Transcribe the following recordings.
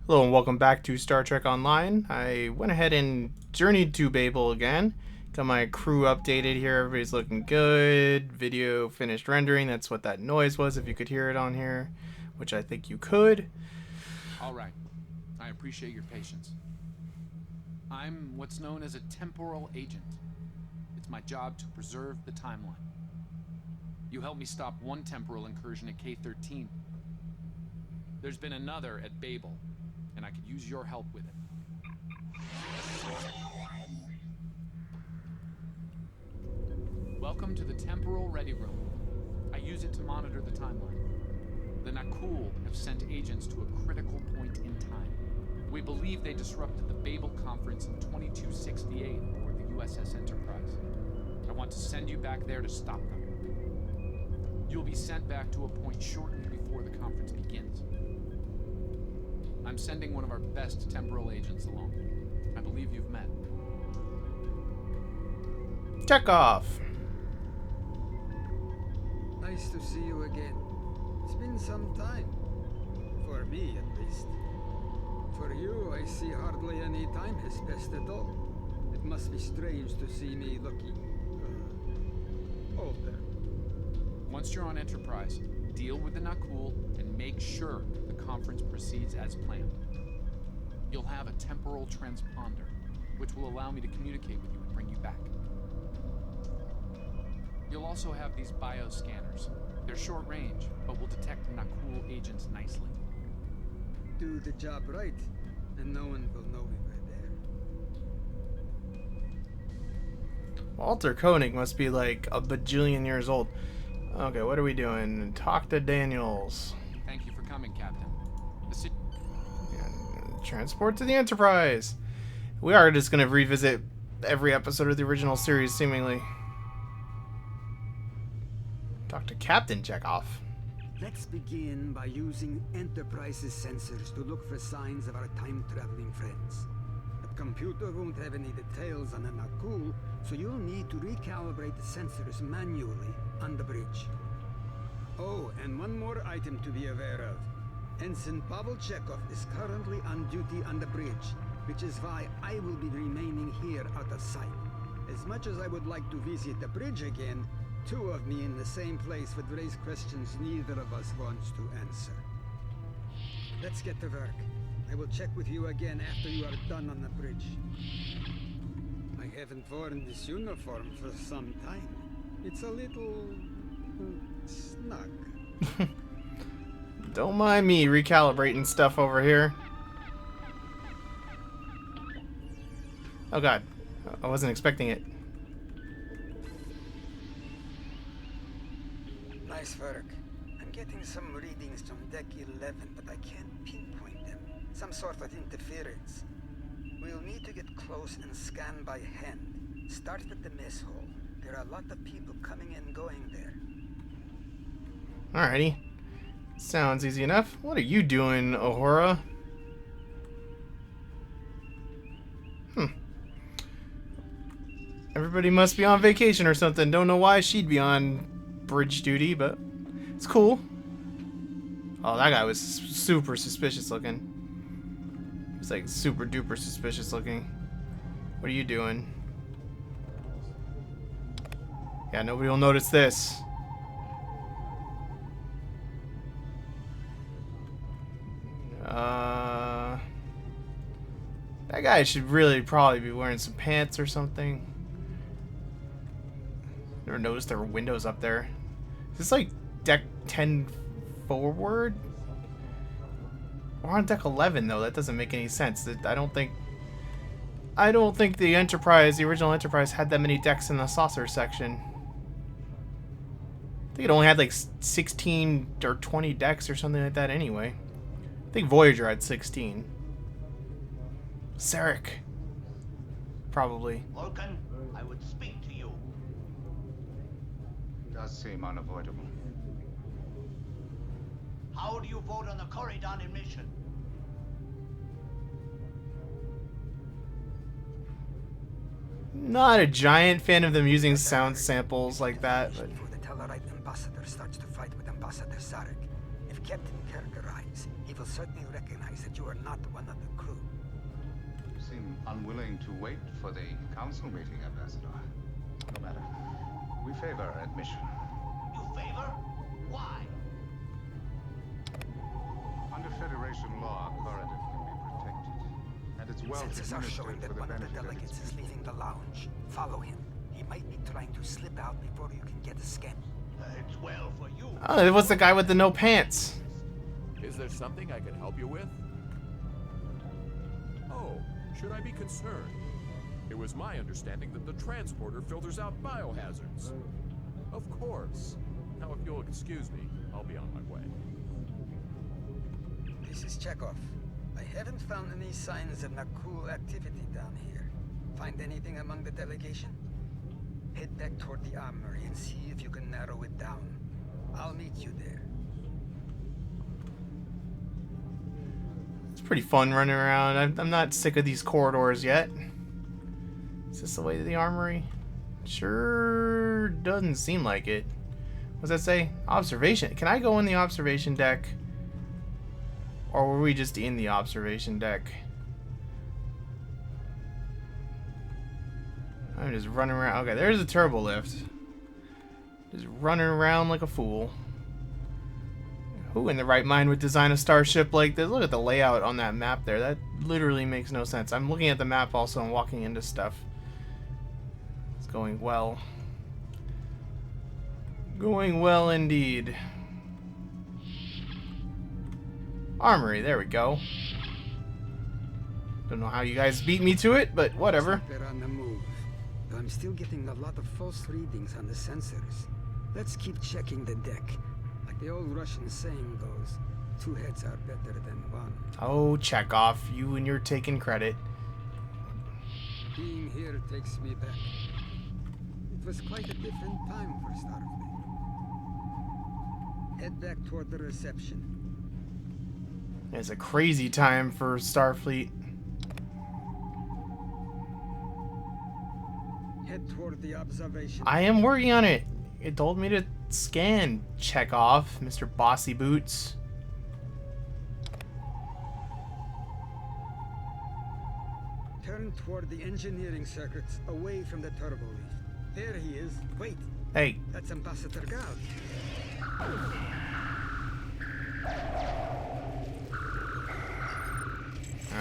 Hello and welcome back to Star Trek Online. I went ahead and journeyed to Babel again. Got my crew updated here. Everybody's looking good. Video finished rendering. That's what that noise was, if you could hear it on here, which I think you could. All right. I appreciate your patience. I'm what's known as a temporal agent. It's my job to preserve the timeline. You helped me stop one temporal incursion at K-13. There's been another at Babel, and I could use your help with it. Welcome to the Temporal Ready Room. I use it to monitor the timeline. The Nakul have sent agents to a critical point in time. We believe they disrupted the Babel conference in 2268 aboard the USS Enterprise. I want to send you back there to stop them. You'll be sent back to a point shortly before the conference begins. I'm sending one of our best temporal agents along. I believe you've met. Check off. Nice to see you again. It's been some time. For me, at least. For you, I see hardly any time has passed at all. It must be strange to see me looking... older. Once you're on Enterprise, deal with the Nakul and make sure the conference proceeds as planned. You'll have a temporal transponder, which will allow me to communicate with you and bring you back. You'll also have these bioscanners. They're short range, but will detect Nakul agents nicely. Do the job right, and no one will know we were there. Walter Koenig must be like a bajillion years old. Okay, what are we doing? Talk to Daniels. Thank you for coming, Captain. And transport to the Enterprise. We are just going to revisit every episode of the original series, seemingly. Talk to Captain Chekhov. Let's begin by using Enterprise's sensors to look for signs of our time-traveling friends. The computer won't have any details on the Nakul, so you'll need to recalibrate the sensors manually on the bridge. Oh, and one more item to be aware of. Ensign Pavel Chekhov is currently on duty on the bridge, which is why I will be remaining here out of sight. As much as I would like to visit the bridge again, two of me in the same place would raise questions neither of us wants to answer. Let's get to work. I will check with you again after you are done on the bridge. I haven't worn this uniform for some time. It's a little... snug. Don't mind me recalibrating stuff over here. Oh god, I wasn't expecting it. Nice work. I'm getting some readings from Deck 11, but I can't pinpoint them. Some sort of interference. We'll need to get close and scan by hand. Start at the mess hall. There are a lot of people coming and going there. Alrighty. Sounds easy enough. What are you doing, Uhura? Everybody must be on vacation or something. Don't know why she'd be on bridge duty, but it's cool. Oh, that guy was super suspicious looking. He's like super duper suspicious looking. What are you doing? Yeah, nobody will notice this. That guy should really probably be wearing some pants or something. Never noticed there were windows up there. Is this like deck 10 forward? We're on deck 11 though. That doesn't make any sense. I don't think the Enterprise, the original Enterprise, had that many decks in the saucer section. I think it only had like 16 or 20 decks or something like that anyway. I think Voyager had 16. Sarek. Probably. Vulcan, I would speak to you. Does seem unavoidable. How do you vote on the Corridon admission? Not a giant fan of them using sound samples like that, but Before the Tellarite ambassador starts to fight with Ambassador Sarek. If Captain Kirk arrives, he will certainly recognize that you are not one of the crew. You seem unwilling to wait for the council meeting, Ambassador. No matter. We favor admission. You favor? Why? Under Federation law, Corridor can be protected. And its wealth Sensors are administered showing for that the one of the benefit of delegates its is leaving the lounge. Follow him. He might be trying to slip out before you can get a scan. It's well for you. Oh, it was the guy with the no pants. Is there something I can help you with? Oh, should I be concerned? It was my understanding that the transporter filters out biohazards. Of course. Now, if you'll excuse me, I'll be on my way. This is Chekhov. I haven't found any signs of Nakul activity down here. Find anything among the delegation? Head back toward the armory and see if you can narrow it down. I'll meet you there. It's pretty fun running around. I'm not sick of these corridors yet. Is this the way to the armory? Sure doesn't seem like it. What's that say? Observation. Can I go in the observation deck? Or were we just in the observation deck? I'm just running around. Okay, there's a turbo lift. Just running around like a fool. Who in the right mind would design a starship like this? Look at the layout on that map there. That literally makes no sense. I'm looking at the map also and walking into stuff. It's going well. Going well indeed. Armory, there we go. Don't know how you guys beat me to it, but whatever. They're on the move. But I'm still getting a lot of false readings on the sensors. Let's keep checking the deck. Like the old Russian saying goes, 2 heads are better than 1. Oh, Chekhov, you and you're taking credit. Being here takes me back. It was quite a different time for Starfleet. Head back toward the reception. It's a crazy time for Starfleet. Head toward the observation. I am working on it. It told me to scan Chekhov, Mr. Bossy Boots. Turn toward the engineering circuits, away from the turbo lift. There he is. Wait, Hey, that's Ambassador Gard.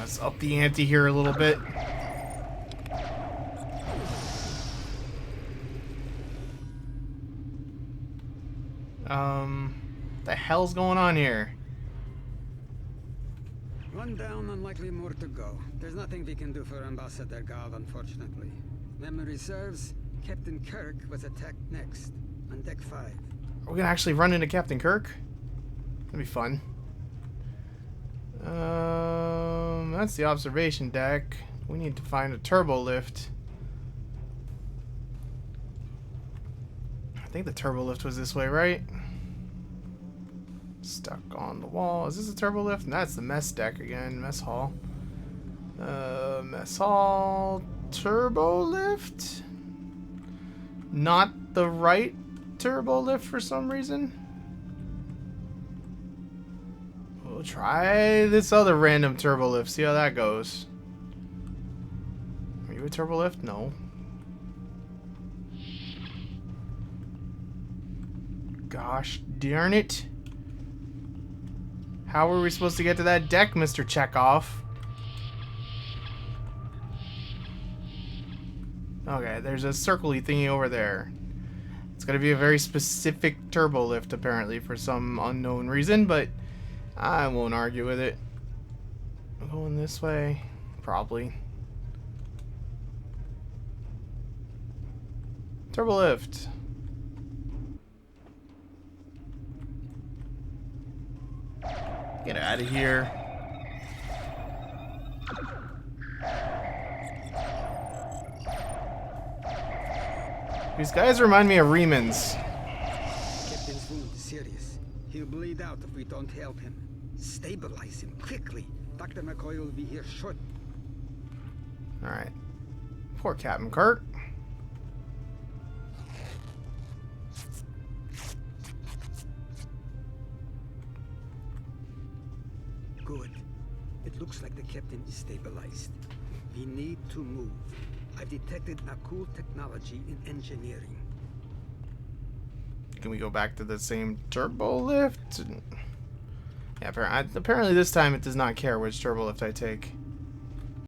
let's up the ante here a little bit. The hell's going on here? One down and likely more to go. There's nothing we can do for Ambassador Gard, unfortunately. Memory serves, Captain Kirk was attacked next, on deck 5. Are we gonna actually run into Captain Kirk? That'd be fun. That's the observation deck. We need to find a turbo lift. I think the turbo lift was this way, right? Stuck on the wall. Is this a turbo lift? That's the mess deck again. Mess hall. Mess hall. Turbo lift? Not the right turbo lift for some reason. We'll try this other random turbo lift. See how that goes. Are you a turbo lift? No. Gosh darn it. How are we supposed to get to that deck, Mr. Chekhov? Okay, there's a circle-y thingy over there. It's gonna be a very specific turbo lift, apparently, for some unknown reason, but I won't argue with it. I'm going this way, probably. Turbo lift. Get out of here. These guys remind me of Remans. Captain's wound is serious. He'll bleed out if we don't help him. Stabilize him quickly. Dr. McCoy will be here short. Alright. Poor Captain Kirk. Good. It looks like the captain is stabilized. We need to move. I've detected Nakul technology in engineering. Can we go back to the same turbo lift? Yeah, apparently this time it does not care which turbo lift I take.